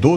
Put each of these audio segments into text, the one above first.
2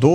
2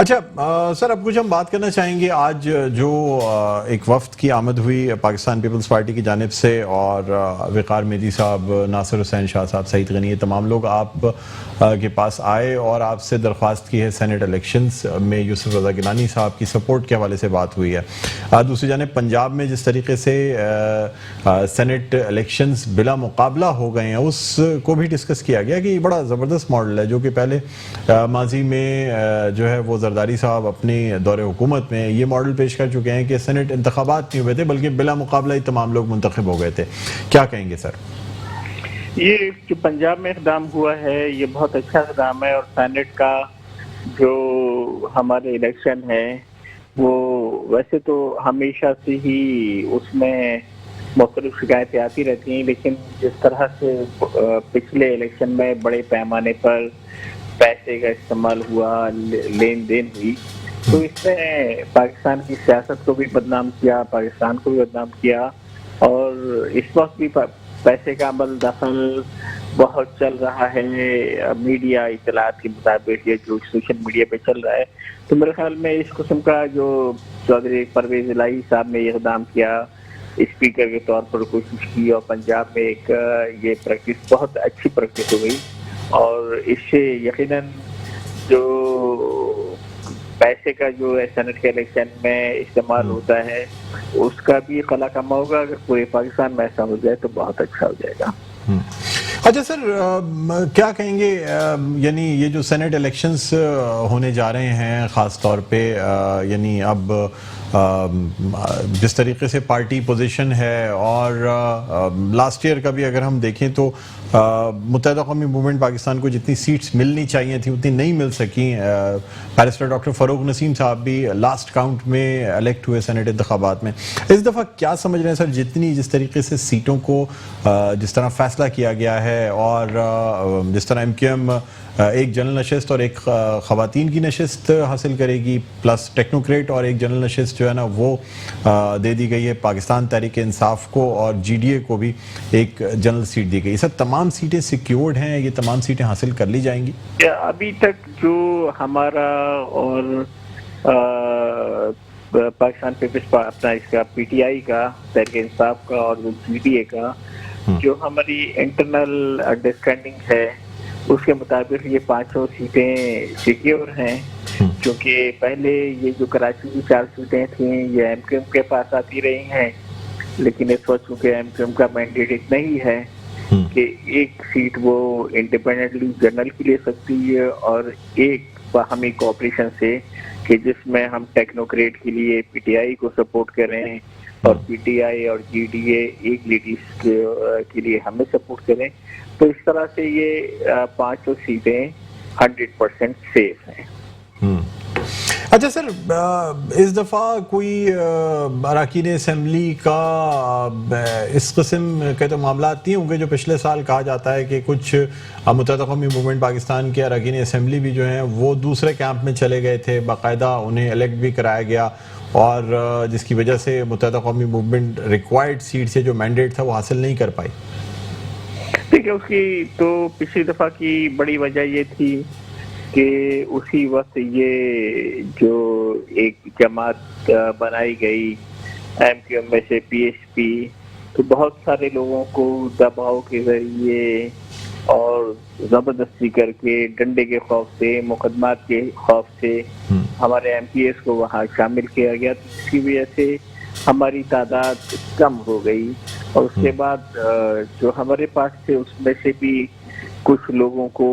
اچھا سر، اب کچھ ہم بات کرنا چاہیں گے آج جو ایک وفد کی آمد ہوئی پاکستان پیپلز پارٹی کی جانب سے، اور وقار میدی صاحب، ناصر حسین شاہ صاحب، سعید غنی، تمام لوگ آپ کے پاس آئے اور آپ سے درخواست کی ہے سینٹ الیکشنز میں یوسف رضا گیلانی صاحب کی سپورٹ کے حوالے سے بات ہوئی ہے۔ دوسری جانب پنجاب میں جس طریقے سے سینٹ الیکشنز بلا مقابلہ ہو گئے ہیں، اس کو بھی ڈسکس کیا گیا کہ یہ بڑا زبردست ماڈل ہے جو کہ پہلے ماضی میں جو ہے وہ زرداری صاحب اپنی دور حکومت میں یہ ماڈل پیش کر چکے ہیں کہ سینٹ انتخابات نہیں ہوئے تھے بلکہ بلا مقابلہ ہی تمام لوگ منتخب ہو گئے تھے۔ کیا کہیں گے سر؟ یہ جو پنجاب میں اقدام ہوا ہے یہ بہت اچھا اقدام ہے، اور سینٹ کا جو ہمارے الیکشن ہے وہ ویسے تو ہمیشہ سے ہی اس میں مختلف شکایتیں آتی رہتی ہیں، لیکن جس طرح سے پچھلے الیکشن میں بڑے پیمانے پر پیسے کا استعمال ہوا، لین دین ہوئی، تو اس نے پاکستان کی سیاست کو بھی بدنام کیا، پاکستان کو بھی بدنام کیا، اور اس وقت بھی پیسے کا عمل دخل بہت چل رہا ہے میڈیا اطلاعات کے مطابق، یہ جو سوشل میڈیا پہ چل رہا ہے۔ تو میرے خیال میں اس قسم کا جو چودھری پرویز الہی صاحب نے اقدام کیا، اسپیکر کے طور پر کوشش کی، اور پنجاب میں ایک یہ پریکٹس بہت اچھی پریکٹس ہو گئی، اور اس سے یقیناً جو پیسے کا جو سینٹ کے الیکشن میں استعمال ہوتا ہے اس کا بھی خلا کما ہوگا۔ اگر پورے پاکستان میں ایسا ہو جائے تو بہت اچھا ہو جائے گا۔ اچھا سر، کیا کہیں گے، یعنی یہ جو سینٹ الیکشنز ہونے جا رہے ہیں خاص طور پہ، یعنی اب جس طریقے سے پارٹی پوزیشن ہے، اور لاسٹ ایئر کا بھی اگر ہم دیکھیں تو متحدہ قومی موومنٹ پاکستان کو جتنی سیٹس ملنی چاہیے تھیں اتنی نہیں مل سکیں۔ بیرسٹر ڈاکٹر فاروق نسیم صاحب بھی لاسٹ کاؤنٹ میں الیکٹ ہوئے سینٹ انتخابات میں۔ اس دفعہ کیا سمجھ رہے ہیں سر، جس طریقے سے سیٹوں کو جس طرح فیصلہ کیا گیا ہے، اور جس طرح ایم کیو ایم ایک جنرل نشست اور ایک خواتین کی نشست حاصل کرے گی، پلس ٹیکنوکریٹ، اور ایک جنرل نشست جو ہے نا وہ دے دی گئی ہے پاکستان تحریک انصاف کو، اور جی ڈی اے کو بھی ایک جنرل سیٹ دی گئی۔ سر تمام سیٹیں سیکیورڈ ہیں، یہ تمام سیٹیں حاصل کر لی جائیں گی؟ ابھی تک جو ہمارا اور پاکستان پیپلز اپنا اس کا پی ٹی آئی کا، تحریک انصاف کا، اور جی ڈی اے کا جو ہماری انٹرنل انڈرسٹینڈنگ ہے اس کے مطابق یہ 500 سیٹیں سیکیور ہیں، کیونکہ پہلے یہ جو کراچی کی 4 سیٹیں تھیں یہ ایم کیو ایم کے پاس آتی رہی ہیں، لیکن اس وقت چونکہ ایم کیو ایم کا مینڈیٹ اتنا ہی ہے کہ ایک سیٹ وہ انڈیپینڈنٹلی جنرل کی لے سکتی ہے، اور ایک باہمی کوآپریشن سے کہ جس میں ہم ٹیکنوکریٹ کے لیے پی ٹی آئی کو سپورٹ کریں، اور پی ٹی آئی اور جی ڈی اے ایک لیڈیز کے لیے ہمیں سپورٹ کریں، تو اس طرح سے یہ 500 سیٹیں 100% سیف ہیں۔ اچھا سر، اس دفعہ کوئی اراکین اسمبلی کا اس قسم کے تو معاملات نہیں ہوں گے جو پچھلے سال کہا جاتا ہے کہ کچھ متحدہ قومی موومنٹ پاکستان کے اراکین اسمبلی بھی جو ہیں وہ دوسرے کیمپ میں چلے گئے تھے، باقاعدہ انہیں الیکٹ بھی کرایا گیا، اور جس کی وجہ سے متحدہ قومی موومنٹ ریکوائرڈ سیٹ سے جو مینڈیٹ تھا وہ حاصل نہیں کر پائی؟ دیکھیں، اس کی تو پچھلی دفعہ کی بڑی وجہ یہ تھی کہ اسی وقت یہ جو ایک جماعت بنائی گئی ایم کیو ایم میں سے پی ایس پی، تو بہت سارے لوگوں کو دباؤ کے ذریعے اور زبردستی کر کے، ڈنڈے کے خوف سے، مقدمات کے خوف سے ہمارے ایم پی ایس کو وہاں شامل کیا گیا، جس کی وجہ سے ہماری تعداد کم ہو گئی، اور اس کے بعد جو ہمارے پاس تھے اس میں سے بھی کچھ لوگوں کو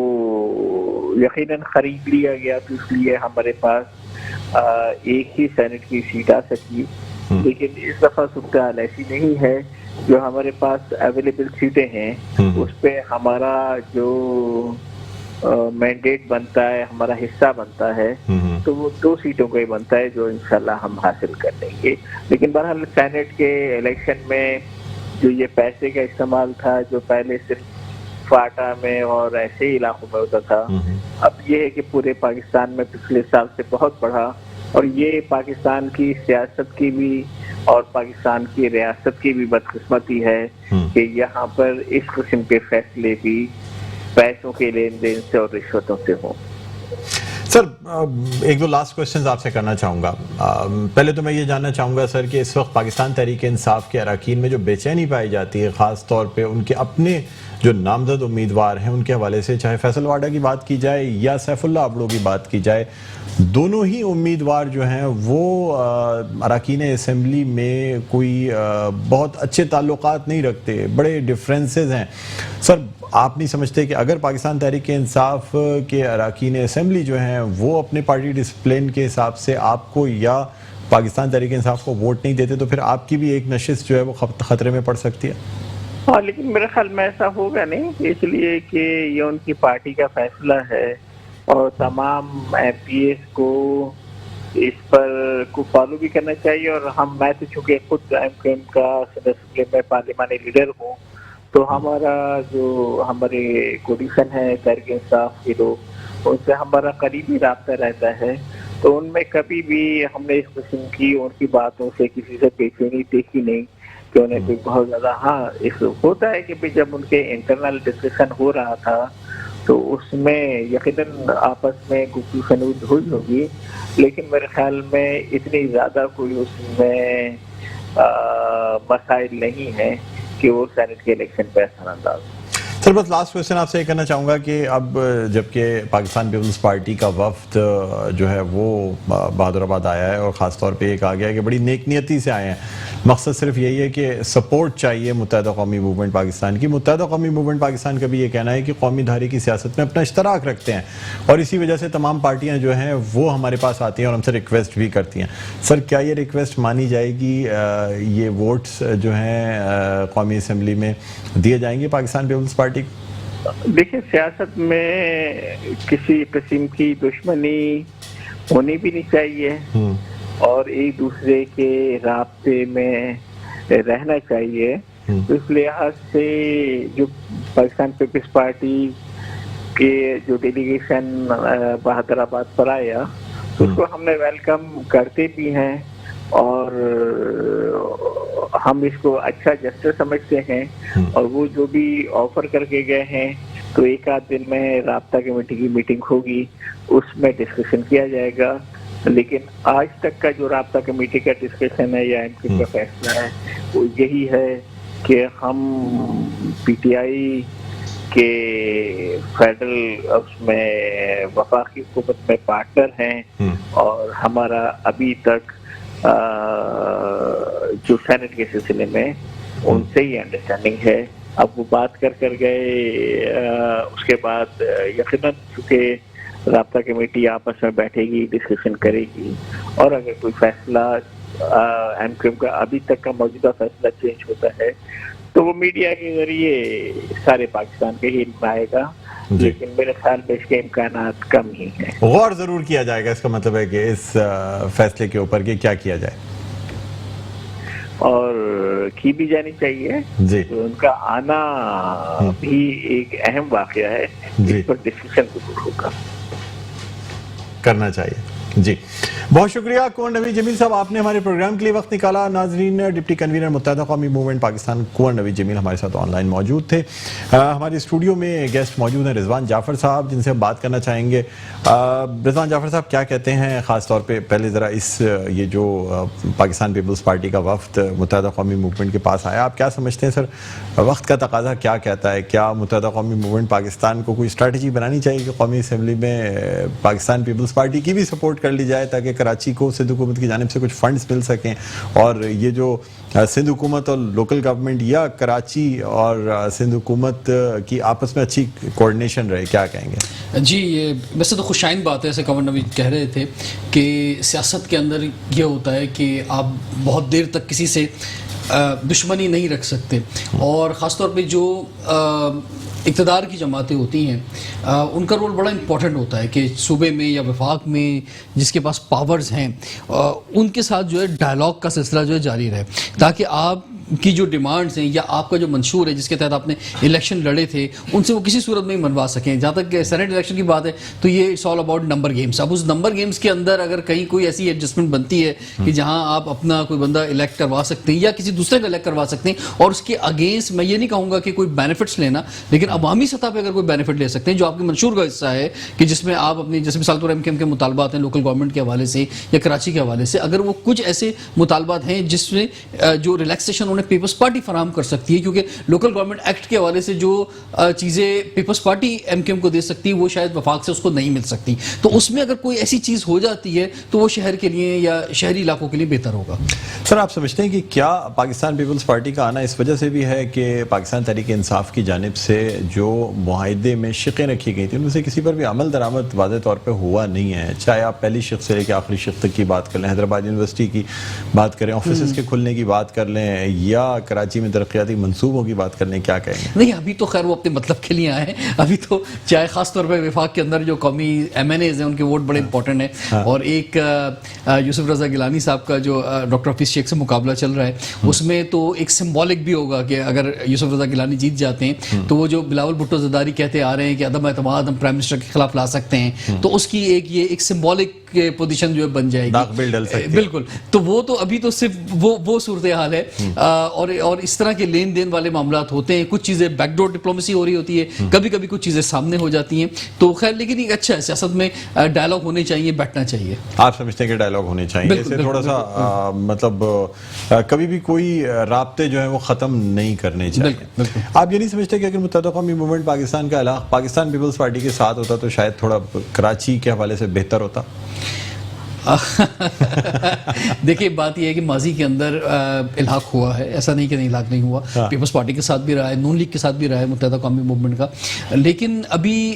یقیناً خرید لیا گیا، تو اس لیے ہمارے پاس ایک ہی سینٹ کی سیٹ آ سکی، لیکن اس دفعہ صورتحال ایسی نہیں ہے۔ جو ہمارے پاس اویلیبل سیٹیں ہیں اس پہ ہمارا جو مینڈیٹ بنتا ہے، ہمارا حصہ بنتا ہے، تو وہ 2 سیٹوں کا ہی بنتا ہے جو انشاءاللہ ہم حاصل کر لیں گے۔ لیکن بہرحال سینٹ کے الیکشن میں جو یہ پیسے کا استعمال تھا، جو پہلے صرف فاٹا میں اور ایسے ہی علاقوں میں ہوتا تھا، اب یہ ہے کہ پورے پاکستان میں پچھلے سال سے بہت بڑھا، اور یہ پاکستان کی سیاست کی بھی اور پاکستان کی ریاست کی بھی بدقسمتی ہے کہ یہاں پر اس قسم کے فیصلے بھی پیسوں کے لین دین سے اور رشوتوں سے ہوں۔ سر ایک دو لاسٹ کوشچنز آپ سے کرنا چاہوں گا. پہلے تو میں یہ جاننا چاہوں گا سر کہ اس وقت پاکستان تحریک انصاف کے اراکین میں جو بے چینی پائی جاتی ہے، خاص طور پہ ان کے اپنے جو نامزد امیدوار ہیں ان کے حوالے سے، چاہے فیصل واڈا کی بات کی جائے یا سیف اللہ ابڑو کی بات کی جائے، دونوں ہی امیدوار جو ہیں وہ اراکین اسمبلی میں کوئی بہت اچھے تعلقات نہیں رکھتے، بڑے ڈفرینسز ہیں. سر آپ نہیں سمجھتے کہ اگر پاکستان تحریک انصاف کے اراکین اسمبلی جو ہیں وہ اپنے پارٹی ڈسپلن کے حساب سے آپ کو یا پاکستان تحریک انصاف کو ووٹ نہیں دیتے تو پھر آپ کی بھی ایک نشست جو ہے وہ خطرے میں پڑ سکتی ہے؟ ہاں، لیکن میرے خیال میں ایسا ہوگا نہیں، اس لیے کہ یہ ان کی پارٹی کا فیصلہ ہے اور تمام ایم پی ایس کو اس پر کو فالو بھی کرنا چاہیے. اور میں تو چونکہ خود ایم کیو ایم کا صدر اسمبلی میں پارلیمانی لیڈر ہوں، تو ہمارا جو ہمارے کوڈیشن ہے تحریک انصاف کے لوگ، ان سے ہمارا قریبی رابطہ رہتا ہے. تو ان میں کبھی بھی ہم نے اس قسم کی ان کی باتوں سے کسی سے بے چینی دیکھی نہیں کہ انہیں کوئی بہت زیادہ. ہاں، اس ہوتا ہے کہ جب ان کے انٹرنل ڈسکشن ہو رہا تھا تو اس میں یقیناً آپس میں گفتگو شنود ہوئی ہوگی، لیکن میرے خیال میں اتنی زیادہ کوئی اس میں مسائل نہیں ہیں کہ وہ سینٹ کے الیکشن پہ اثر انداز ہو. سر بس لاسٹ کوشچن آپ سے یہ کرنا چاہوں گا کہ اب جبکہ پاکستان پیپلز پارٹی کا وفد جو ہے وہ بہادر آباد آیا ہے اور خاص طور پہ یہ کہا گیا ہے کہ بڑی نیک نیتی سے آئے ہیں، مقصد صرف یہی ہے کہ سپورٹ چاہیے متحدہ قومی موومنٹ پاکستان کی. متحدہ قومی موومنٹ پاکستان کا بھی یہ کہنا ہے کہ قومی دھاری کی سیاست میں اپنا اشتراک رکھتے ہیں اور اسی وجہ سے تمام پارٹیاں جو ہیں وہ ہمارے پاس آتی ہیں اور ہم سے ریکویسٹ بھی کرتی ہیں. سر کیا یہ ریکویسٹ مانی جائے گی؟ یہ ووٹس جو ہیں قومی اسمبلی میں دیے جائیں گے پاکستان پیپلز پارٹی؟ دیکھیں، سیاست میں کسی قسم کی دشمنی ہونی بھی نہیں چاہیے اور ایک دوسرے کے رابطے میں رہنا چاہیے. تو اس لحاظ سے جو پاکستان پیپلز پارٹی کے جو ڈیلیگیشن بہادر آباد پر آیا اس کو ہم نے ویلکم کرتے بھی ہیں اور ہم اس کو اچھا جسٹر سمجھتے ہیں. اور وہ جو بھی آفر کر کے گئے ہیں تو ایک آدھ دن میں رابطہ کمیٹی کی میٹنگ ہوگی، اس میں ڈسکشن کیا جائے گا. لیکن آج تک کا جو رابطہ کمیٹی کا ڈسکشن ہے یا ایم کیو کا فیصلہ ہے وہ یہی ہے کہ ہم پی ٹی آئی کے فیڈرل اس میں وفاقی حکومت میں پارٹنر ہیں اور ہمارا ابھی تک جو سینٹ کے سلسلے میں ان سے ہی انڈرسٹینڈنگ ہے. اب وہ بات کر گئے، اس کے بعد یقیناً چونکہ رابطہ کمیٹی آپس میں بیٹھے گی، ڈسکشن کرے گی اور اگر کوئی فیصلہ ایم کیو ایم کا ابھی تک کا موجودہ فیصلہ چینج ہوتا ہے تو وہ میڈیا کے ذریعے سارے پاکستان کے ہی آئے گا. لیکن میرے خیال میں اس کے امکانات کم ہی ہیں. غور ضرور کیا جائے گا، اس کا مطلب ہے کہ اس فیصلے کے اوپر کہ کیا کیا جائے اور کی بھی جانی چاہیے. جی، ان کا آنا بھی ایک اہم واقعہ ہے، اس پر ڈسکشن ضرور ہوگا، کرنا چاہیے. جی بہت شکریہ کنور نوید جمیل صاحب، آپ نے ہمارے پروگرام کے لیے وقت نکالا. ناظرین، ڈپٹی کنوینر متحدہ قومی موومنٹ پاکستان کنور نوید جمیل ہمارے ساتھ آن لائن موجود تھے. ہمارے اسٹوڈیو میں گیسٹ موجود ہیں رضوان جعفر صاحب جن سے ہم بات کرنا چاہیں گے. رضوان جعفر صاحب کیا کہتے ہیں خاص طور پہ پہلے ذرا یہ جو پاکستان پیپلز پارٹی کا وفد متحدہ قومی موومنٹ کے پاس آیا، آپ کیا سمجھتے ہیں سر وقت کا تقاضا کیا کہتا ہے؟ کیا متحدہ قومی موومنٹ پاکستان کو کوئی اسٹریٹجی بنانی چاہیے کہ قومی اسمبلی میں پاکستان پیپلز پارٹی کی بھی سپورٹ کر لی جائے تاکہ کراچی کو سندھ حکومت کی جانب سے کچھ فنڈز مل سکیں اور یہ جو سندھ حکومت اور لوکل گورنمنٹ یا کراچی اور سندھ حکومت کی آپس میں اچھی کوارڈینیشن رہے؟ کیا کہیں گے؟ جی، یہ ویسے تو خوشائند بات ہے، جیسے کنور نوید کہہ رہے تھے کہ سیاست کے اندر یہ ہوتا ہے کہ آپ بہت دیر تک کسی سے دشمنی نہیں رکھ سکتے اور خاص طور پہ جو اقتدار کی جماعتیں ہوتی ہیں ان کا رول بڑا امپورٹنٹ ہوتا ہے کہ صوبے میں یا وفاق میں جس کے پاس پاورز ہیں ان کے ساتھ جو ہے ڈائلاگ کا سلسلہ جو ہے جاری رہے تاکہ آپ کی جو ڈیمانڈز ہیں یا آپ کا جو منشور ہے جس کے تحت آپ نے الیکشن لڑے تھے ان سے وہ کسی صورت میں منوا سکیں. جہاں تک کہ سینٹ الیکشن کی بات ہے تو یہ it's all about number games. اب اس نمبر گیمز کے اندر اگر کہیں کوئی ایسی ایڈجسٹمنٹ بنتی ہے کہ جہاں آپ اپنا کوئی بندہ الیکٹ کروا سکتے ہیں یا کسی دوسرے کا الیکٹ کروا سکتے ہیں اور اس کے اگینسٹ میں یہ نہیں کہوں گا کہ کوئی بینیفٹس لینا, لیکن عوامی سطح پہ اگر کوئی بینیفٹ لے سکتے ہیں جو آپ کے منشور کا حصہ ہے کہ جس میں آپ اپنی جیسے مثال طور پر کے مطالبات ہیں لوکل گورنمنٹ کے حوالے سے یا کراچی کے حوالے سے, اگر وہ کچھ ایسے مطالبات ہیں جس میں جو ریلیکسیشن انہیں پیپلز پارٹی فراہم کر سکتی ہے, کیونکہ لوکل گورنمنٹ ایکٹ کے حوالے سے جو چیزیں Peoples Party M Q M کو دے سکتی ہے وہ شاید وفاق سے اس کو نہیں مل سکتی, تو اس میں اگر کوئی ایسی چیز ہو جاتی ہے تو وہ شہر کے لیے یا شہری علاقوں کے لیے بہتر ہوگا. سر آپ سمجھتے ہیں کہ کیا پاکستان پیپلز پارٹی کا آنا اس وجہ سے بھی ہے کہ پاکستان تحریک انصاف کی جانب سے جو معاہدے میں شقیں رکھی گئی تھیں ان میں سے کسی پر بھی عمل درآمد واضح طور پہ ہوا نہیں ہے, چاہے آپ پہلی شق سے لے کے آخری شق تک کی بات کر لیں, حیدرآباد یونیورسٹی کی بات کریں, آفیسز کے کھلنے کی بات کر لیں یا کراچی میں ترقیاتی منصوبوں کی بات کر لیں, کیا کہیں گے؟ نہیں ابھی تو خیر وہ اپنے مطلب کے لیے آئے ہیں, ابھی تو چاہے خاص طور پہ وفاق کے اندر جو قومی ایم این ایز ہیں ان کے ووٹ بڑے امپورٹنٹ ہیں, اور ایک یوسف رضا گیلانی صاحب کا جو ڈاکٹر حفیظ شیخ سے مقابلہ چل رہا ہے اس میں تو ایک سمبولک بھی ہوگا کہ اگر یوسف رضا گیلانی جیت جاتے ہیں تو وہ جو بلاول بھٹو زرداری کہتے آ رہے ہیں کہ عدم اعتماد ہم پرائم منسٹر کے خلاف لا سکتے ہیں, تو اس کی ایک سمبولک پوزیشن جو ہے بن جائے گی. بالکل, تو وہ تو ابھی تو صرف وہ صورتحال ہے, اور اس طرح کے لین دین والے معاملات ہوتے ہیں, کچھ چیزیں بیک ڈور ڈپلومیسی ہو رہی ہوتی ہے, کبھی کبھی کچھ چیزیں سامنے ہو جاتی ہیں, تو خیر لیکن ایک اچھا ہے سیاست میں ڈائلاگ ہونے چاہیے, بیٹھنا چاہیے. آپ سمجھتے ہیں کہ ڈائلاگ ہونے چاہیے, اسے تھوڑا سا مطلب کبھی بھی کوئی رابطے جو ہیں وہ ختم نہیں کرنے چاہیے. آپ یہ نہیں سمجھتے کہ اگر متحدہ قومی موومنٹ پاکستان کا پاکستان پیپلز پارٹی کے ساتھ ہوتا تو شاید تھوڑا کراچی کے حوالے سے بہتر ہوتا؟ دیکھیے بات یہ ہے کہ ماضی کے اندر الحاق ہوا ہے, ایسا نہیں کہ الحاق نہیں ہوا, پیپلز پارٹی کے ساتھ بھی رہا ہے, نون لیگ کے ساتھ بھی رہا ہے متحدہ قومی موومنٹ کا, لیکن ابھی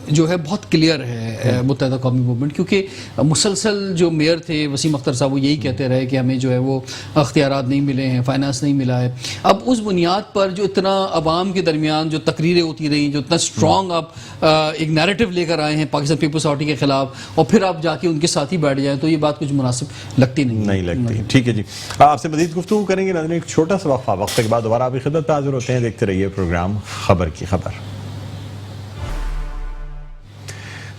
جو ہے بہت کلیئر ہے متحدہ قومی موومنٹ, کیونکہ مسلسل جو میئر تھے وسیم اختر صاحب وہ یہی کہتے رہے کہ ہمیں جو ہے وہ اختیارات نہیں ملے ہیں, فائنانس نہیں ملا ہے. اب اس بنیاد پر جو اتنا عوام کے درمیان جو تقریریں ہوتی رہیں, جو اتنا اسٹرانگ آپ ایک نیریٹو لے کر آئے ہیں پاکستان پیپلز پارٹی کے خلاف, اور پھر آپ جا کے ان کے ساتھ ہی بیٹھ جائیں تو یہ بات کچھ مناسب لگتی نہیں لگتی. ٹھیک ہے جی, آپ سے مزید گفتگو کریں گے ناظرین, ایک چھوٹا سا وقفہ, وقت کے بعد دوبارہ آپ کی خدمت پہ حاضر ہوتے ہیں. دیکھتے رہیے پروگرام خبر کی خبر.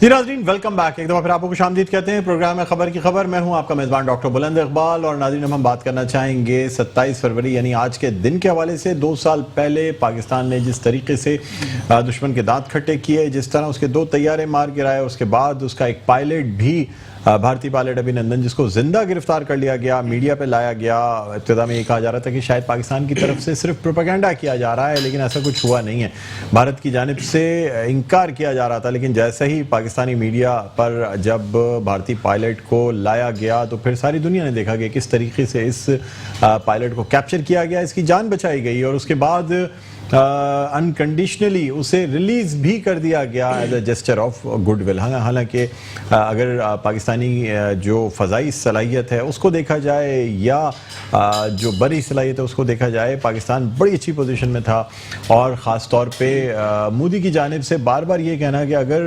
جی ناظرین ویلکم بیک, ایک دفعہ پھر آپ کو خوش آمدید کہتے ہیں. پروگرام ہے خبر کی خبر, میں ہوں آپ کا میزبان ڈاکٹر بلند اقبال, اور ناظرین ہم بات کرنا چاہیں گے 27 فروری یعنی آج کے دن کے حوالے سے. 2 سال پہلے پاکستان نے جس طریقے سے دشمن کے دانت کھٹے کیے, جس طرح اس کے 2 طیارے مار گرائے, اس کے بعد اس کا ایک پائلٹ بھی بھارتی پائلٹ ابھی نندن جس کو زندہ گرفتار کر لیا گیا, میڈیا پہ لایا گیا. ابتدا میں یہ کہا جا رہا تھا کہ شاید پاکستان کی طرف سے صرف پروپیگنڈا کیا جا رہا ہے, لیکن ایسا کچھ ہوا نہیں ہے. بھارت کی جانب سے انکار کیا جا رہا تھا, لیکن جیسے ہی پاکستانی میڈیا پر جب بھارتی پائلٹ کو لایا گیا تو پھر ساری دنیا نے دیکھا کہ کس طریقے سے اس پائلٹ کو کیپچر کیا گیا, اس کی جان بچائی گئی, اور اس کے بعد انکنڈیشنلی اسے ریلیز بھی کر دیا گیا as a gesture of good will. حالانکہ اگر پاکستانی جو فضائی صلاحیت ہے اس کو دیکھا جائے یا جو بری صلاحیت ہے اس کو دیکھا جائے, پاکستان بڑی اچھی پوزیشن میں تھا. اور خاص طور پہ مودی کی جانب سے بار بار یہ کہنا کہ اگر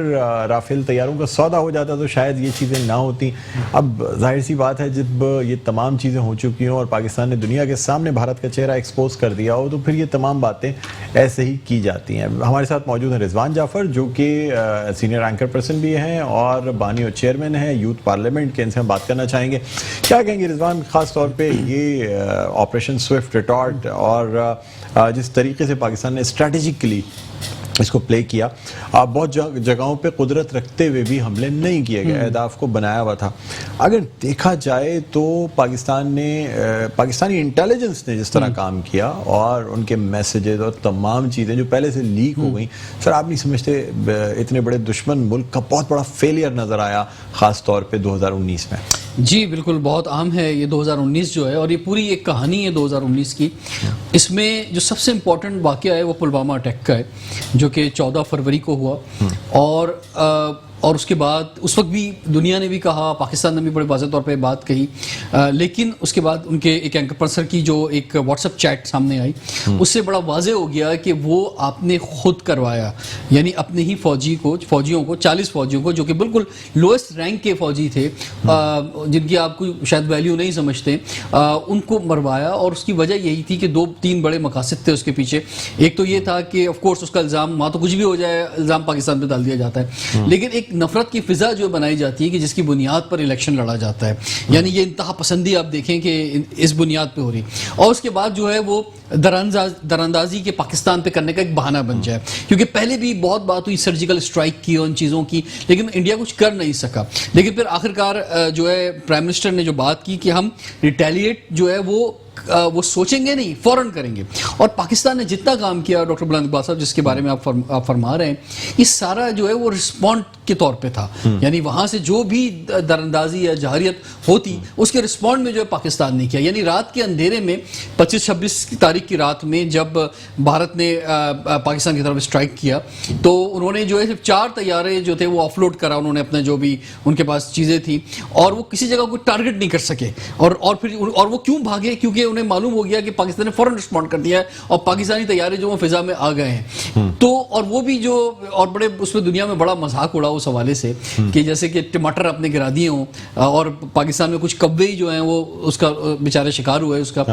رافیل طیاروں کا سودا ہو جاتا تو شاید یہ چیزیں نہ ہوتی. اب ظاہر سی بات ہے جب یہ تمام چیزیں ہو چکی ہوں اور پاکستان نے دنیا کے سامنے بھارت کا چہرہ ایکسپوز کر دیا ہو, تو پھر یہ تمام باتیں ایسے ہی کی جاتی ہیں. ہمارے ساتھ موجود ہیں رضوان جعفر جو کہ سینئر اینکر پرسن بھی ہیں اور بانی اور چیئرمین ہیں یوتھ پارلیمنٹ کے. ان سے ہم بات کرنا چاہیں گے. کیا کہیں گے رضوان, خاص طور پہ یہ آپریشن سوئفٹ ریٹارٹ اور جس طریقے سے پاکستان نے اسٹریٹجکلی اس کو پلے کیا, بہت جگہوں پہ قدرت رکھتے ہوئے بھی حملے نہیں کیے گئے, اہداف کو بنایا ہوا تھا. اگر دیکھا جائے تو پاکستانی انٹیلیجنس نے جس طرح کام کیا اور ان کے میسیجز اور تمام چیزیں جو پہلے سے لیک ہو گئیں, سر آپ نہیں سمجھتے اتنے بڑے دشمن ملک کا بہت بڑا فیلئر نظر آیا خاص طور پہ 2019 میں؟ جی بالکل, بہت عام ہے یہ 2019 جو ہے, اور یہ پوری ایک کہانی ہے 2019 کی. اس میں جو سب سے امپورٹنٹ واقعہ ہے وہ پلوامہ اٹیک کا ہے جو کہ 14 فروری کو ہوا, اور اور اس کے بعد اس وقت بھی دنیا نے بھی کہا, پاکستان نے بھی بڑے واضح طور پہ بات کہی, لیکن اس کے بعد ان کے ایک اینکر پرسن کی جو ایک واٹس ایپ چیٹ سامنے آئی, اس سے بڑا واضح ہو گیا کہ وہ آپ نے خود کروایا, یعنی اپنے ہی فوجیوں کو 40 فوجیوں کو جو کہ بالکل لوئسٹ رینک کے فوجی تھے, جن کی آپ کو شاید ویلیو نہیں سمجھتے, ان کو مروایا. اور اس کی وجہ یہی تھی کہ 2-3 بڑے مقاصد تھے اس کے پیچھے. ایک تو یہ تھا کہ آف کورس اس کا الزام, وہاں تو کچھ بھی ہو جائے الزام پاکستان پہ ڈال دیا جاتا ہے, لیکن ایک نفرت کی فضا جو بنائی جاتی ہے کہ جس کی بنیاد پر الیکشن لڑا جاتا ہے, یعنی یہ انتہا پسندی آپ دیکھیں کہ اس بنیاد پہ ہو رہی, اور اس کے بعد جو ہے وہ دراندازی کے پاکستان پہ کرنے کا ایک بہانہ بن جائے, کیونکہ پہلے بھی بہت بات ہوئی سرجیکل اسٹرائک کی اور ان چیزوں کی, لیکن انڈیا کچھ کر نہیں سکا. لیکن پھر آخرکار جو ہے پرائم منسٹر نے جو بات کی کہ ہم ریٹیلیٹ جو ہے وہ سوچیں گے نہیں, فوراً کریں گے. اور پاکستان نے جتنا کام کیا ڈاکٹر بلند اقبال صاحب جس کے بارے میں آپ فرما رہے ہیں, یہ سارا جو ہے وہ رسپونڈ کے طور پہ تھا, یعنی وہاں سے جو بھی دراندازی یا جہریت ہوتی اس کے رسپونڈ میں جو ہے پاکستان نے کیا. یعنی رات کے اندھیرے میں 25-26 تاریخ کی رات میں جب بھارت نے پاکستان کی طرف اسٹرائک کیا تو انہوں نے جو ہے صرف 4 طیارے جو تھے وہ آف لوڈ کرا انہوں نے اپنے جو بھی ان کے پاس چیزیں تھیں, اور وہ کسی جگہ کو ٹارگٹ نہیں کر سکے. اور وہ کیوں بھاگے؟ کیونکہ انہیں معلوم ہو گیا کہ پاکستان نے فوراً رسپونڈ کر دیا ہے اور پاکستانی طیارے جو وہ فضا میں آ گئے ہیں. تو اور وہ بھی جو اور بڑے اس میں دنیا میں بڑا مذاق اڑا اس حوالے سے کہ جیسے کہ ٹماٹر اپنے گرا دیے ہوں, اور پاکستان میں کچھ کبے جو ہیں وہ اس کا بیچارے شکار ہوئے اس کا.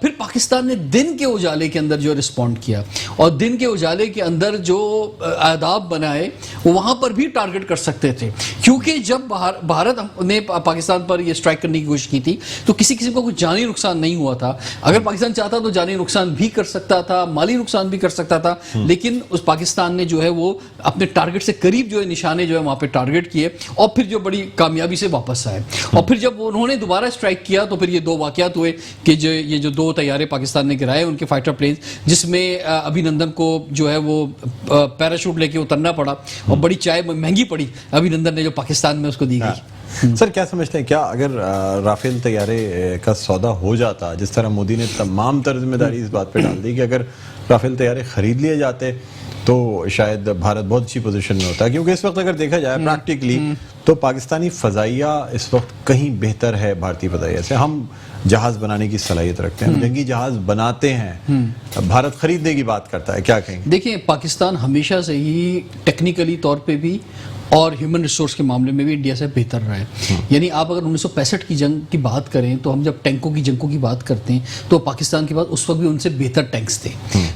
پھر پاکستان نے دن کے اجالے کے اندر جو رسپونڈ کیا, اور دن کے اجالے کے اندر جو آداب بنائے وہ وہاں پر بھی ٹارگٹ کر سکتے تھے, کیونکہ جب بھارت نے پاکستان پر یہ اسٹرائک کرنے کی کوشش کی تھی تو کسی کو کچھ جانی نقصان نہیں ہوا تھا. اگر پاکستان چاہتا تو جانی نقصان بھی کر سکتا تھا, مالی نقصان بھی کر سکتا تھا, لیکن اس پاکستان نے جو ہے وہ اپنے ٹارگٹ سے قریب جو ہے نشانے جو ہے وہاں پہ ٹارگٹ کیے, اور پھر جو بڑی کامیابی سے واپس آئے. اور پھر جب انہوں نے دوبارہ اسٹرائک کیا تو پھر یہ 2 واقعات ہوئے کہ یہ جو 2 طیارے پاکستان نے گرائے ان کے فائٹر پلینز, جس میں ابھینندن کو جو ہے وہ پیراشوٹ لے کے اترنا پڑا, اور بڑی چائے مہنگی پڑی ابھینندن نے جو پاکستان میں اس کو دی گئی. سر کیا سمجھتے ہیں, کیا اگر رافیل طیارے کا سودا ہو جاتا, جس طرح مودی نے تمام تر ذمہ داری اس بات پہ ڈال دی کہ اگر رافیل طیارے خرید لیے جاتے تو شاید بھارت بہت اچھی پوزیشن میں ہوتا ہے, کیونکہ اس وقت اگر دیکھا جائے پریکٹیکلی تو پاکستانی فضائیہ اس وقت کہیں بہتر ہے بھارتی فضائیہ سے. ہم جہاز بنانے کی صلاحیت رکھتے ہیں, جنگی جہاز بناتے ہیں, بھارت خریدنے کی بات کرتا ہے, کیا کہیں گے؟ دیکھیں پاکستان ہمیشہ سے ہی ٹیکنیکلی طور پہ بھی اور ہیومن ریسورس کے معاملے میں بھی انڈیا سے بہتر رہا ہے. یعنی آپ اگر 1965 کی جنگ کی بات کریں تو ہم جب ٹینکوں کی بات کرتے ہیں تو پاکستان کے پاس اس وقت بھی ان سے بہتر ٹینکس تھے.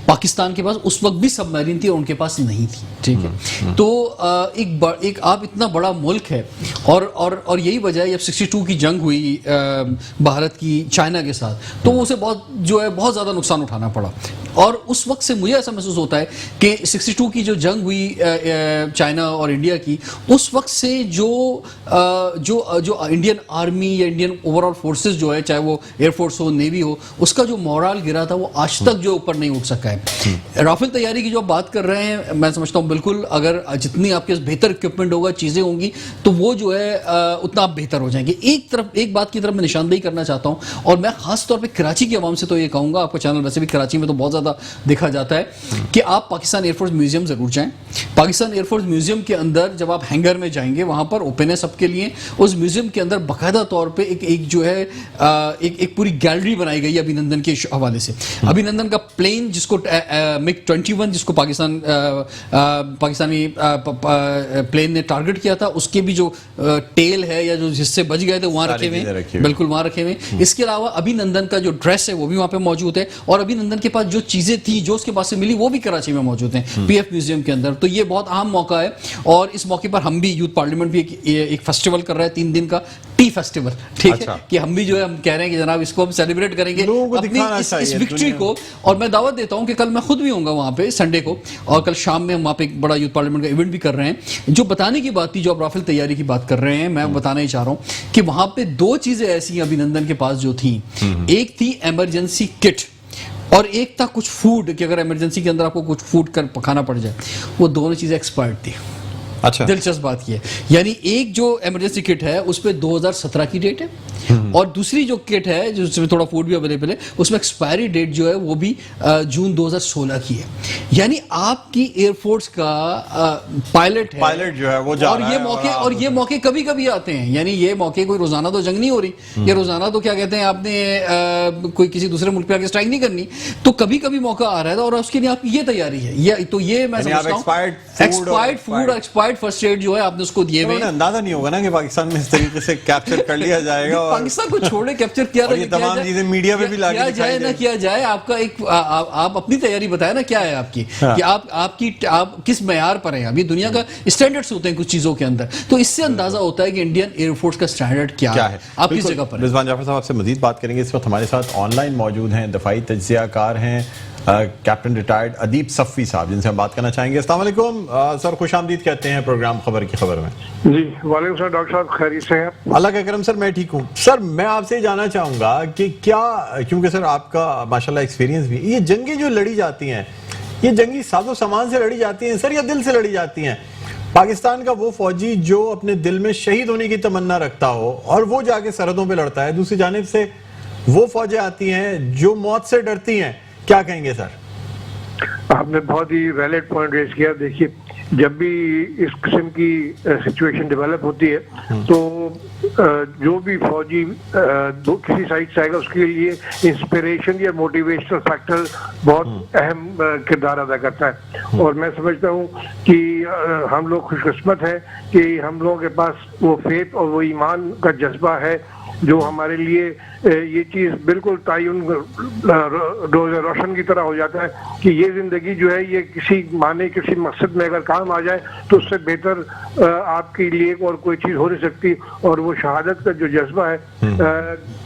پاکستان کے پاس اس وقت بھی سب میرین تھی اور ان کے پاس نہیں تھی, ٹھیک ہے. تو ایک آپ اتنا بڑا ملک ہے, اور یہی وجہ ہے جب 62 کی جنگ ہوئی بھارت کی چائنا کے ساتھ تو اسے بہت زیادہ نقصان اٹھانا پڑا. اور اس وقت سے مجھے ایسا محسوس ہوتا ہے کہ 62 کی جو جنگ ہوئی چائنا اور انڈیا کی, اس وقت سے جو انڈین آرمی یا انڈین اوور آل فورسز جو ہے, چاہے وہ ایئر فورس ہو نیوی ہو, اس کا جو مورال گرا تھا وہ آج تک جو اوپر نہیں اٹھ سکا ہے. رافیل طیارے کی جو بات کر رہے ہیں, میں سمجھتا ہوں بالکل اگر جتنی آپ کے بہتر اکوپمنٹ ہوگا, چیزیں ہوں گی, تو وہ جو ہے اتنا آپ بہتر ہو جائیں گے. ایک بات کی طرف میں نشاندہی کرنا چاہتا ہوں, اور میں خاص طور پہ کراچی کے عوام سے تو یہ کہوں گا, آپ کا چینل ویسے بھی کراچی میں تو بہت زیادہ دیکھا جاتا ہے, کہ آپ پاکستان ایئر فورس میوزیم ضرور جائیں. پاکستان ایئر فورس میوزیم کے اندر جب آپ ہینگر میں جائیں گے, وہاں پر اوپن ہے سب کے لیے. اس میوزیم کے اندر باقاعدہ طور پہ ایک جو ہے ایک پوری گیلری بنائی گئی ابھینندن کے حوالے سے. ابھینندن کا پلین جس کو مگ 21 جس کو پاکستانی پلین نے ٹارگٹ کیا تھا, اس کے بھی جو ٹیل ہے یا جو حصے بچ گئے تھے وہاں رکھے ہوئے, بالکل وہاں رکھے ہوئے. اس کے علاوہ ابھینندن کا جو ڈریس ہے وہ بھی وہاں پہ موجود ہے, اور ابھینندن کے پاس جو چیزیں تھیں جو اس کے پاس سے ملی وہ بھی کراچی میں موجود ہیں پی ایف میوزیم کے اندر. تو یہ بہت اہم موقع ہے, اور اس موقع پر ہم بھی یوتھ پارلیمنٹ بھی ایک فیسٹیول کر رہا ہے 3 دن کا, ٹی فیسٹیول, ٹھیک ہے, کہ ہم بھی جو ہے ہم کہہ رہے ہیں کہ جناب اس کو ہم سیلیبریٹ کریں گے اپنی اس وکٹری کو. اور میں دعوت دیتا ہوں کہ کل میں خود بھی ہوں گا وہاں پہ سنڈے کو, اور کل شام میں ہم وہاں پہ ایک بڑا یوتھ پارلیمنٹ کا ایونٹ بھی کر رہے ہیں. جو بتانے کی بات تھی, جو آپ رافیل تیاری کی بات کر رہے ہیں, میں بتانا ہی چاہ رہا ہوں کہ وہاں پہ 2 چیزیں ایسی ہیں ابھینندن کے پاس جو تھیں. ایک تھی ایمرجنسی کٹ, اور ایک تھا کچھ فوڈ, کہ اگر ایمرجنسی کے اندر آپ کو کچھ فوڈ کھانا پڑ جائے. وہ دونوں چیزیں ایکسپائرڈ تھی. اچھا. دلچسپ بات یہ ہے, یعنی ایک جو ایمرجنسی کٹ ہے اس پہ 2017 کی ڈیٹ ہے, اور دوسری جو کٹ ہے جس میں تھوڑا فوڈ بھی اویلیبل ہے اس میں ایکسپائری ڈیٹ جو ہے وہ بھی جون 2016 کی ہے. یعنی آپ کی ایئر فورس کا پائلٹ جو ہے وہ جا رہا ہے, اور یہ موقع کبھی کبھی آتے ہیں, یعنی یہ موقع کوئی روزانہ تو جنگ نہیں ہو رہی, یہ روزانہ تو کیا کہتے ہیں آپ نے کوئی کسی دوسرے ملک پہ آگے اسٹرائک نہیں کرنی, تو کبھی کبھی موقع آ رہا ہے اور اس کے لیے آپ کی یہ تیاری ہے. تو یہ میں سمجھتا ہوں expired food, expired first aid جو ہے آپ نے اس کو دیے ہوئے, اندازہ نہیں ہوگا نا کہ پاکستان میں اس طریقے سے کیپچر کر لیا جائے گا. پاکستان کو چھوڑے کیپچر کیا تمام چیزیں میڈیا پہ بھی کیا جائے نہ کیا جائے, آپ کا ایک آپ اپنی تیاری بتائیں نا کیا ہے آپ کی, کہ آپ کس معیار پر ہیں. ابھی دنیا کا اسٹینڈرڈس ہوتے ہیں کچھ چیزوں کے اندر, تو اس سے اندازہ ہوتا ہے کہ انڈین ایئر فورس کا اسٹینڈرڈ کیا ہے, آپ کس جگہ پر. رضوان جعفر صاحب آپ سے مزید بات کریں گے. اس وقت ہمارے ساتھ آن لائن موجود ہیں دفاعی تجزیہ کار ہیں کیپٹن ریٹائرڈ ادیب صفی صاحب, جن سے ہم بات کرنا چاہیں گے. السلام علیکم سر, خوش آمدید کہتے ہیں پروگرام خبر کی خبر میں. جی وعلیکم السلام ڈاکٹر صاحب, خیریت سے ہیں؟ اللہ کا کرم سر, میں ٹھیک ہوں. سر میں آپ سے جاننا چاہوں گا کہ کیا, کیونکہ سر آپ کا ماشاءاللہ ایکسپیرینس بھی, یہ جنگیں جو لڑی جاتی ہیں یہ جنگی ساز و سامان سے لڑی جاتی ہیں سر یا دل سے لڑی جاتی ہیں؟ پاکستان کا وہ فوجی جو اپنے دل میں شہید ہونے کی تمنا رکھتا ہو اور وہ جا کے سرحدوں پہ لڑتا ہے, دوسری جانب سے وہ فوجیں آتی ہیں جو موت سے ڈرتی ہیں, کیا کہیں گے سر؟ آپ نے بہت ہی ویلڈ پوائنٹ ریز کیا. دیکھیے جب بھی اس قسم کی سچویشن ڈیولپ ہوتی ہے تو جو بھی فوجی کسی سائٹ سے آئے گا اس کے لیے انسپریشن یا موٹیویشنل فیکٹر بہت اہم کردار ادا کرتا ہے. اور میں سمجھتا ہوں کہ ہم لوگ خوش قسمت ہیں کہ ہم لوگوں کے پاس وہ فیتھ اور وہ ایمان کا جذبہ ہے جو ہمارے لیے یہ چیز بالکل تعین روز روشن کی طرح ہو جاتا ہے کہ یہ زندگی جو ہے یہ کسی معنی کسی مقصد میں اگر کام آ جائے تو اس سے بہتر آپ کے لیے اور کوئی چیز ہو نہیں سکتی. اور وہ شہادت کا جو جذبہ ہے,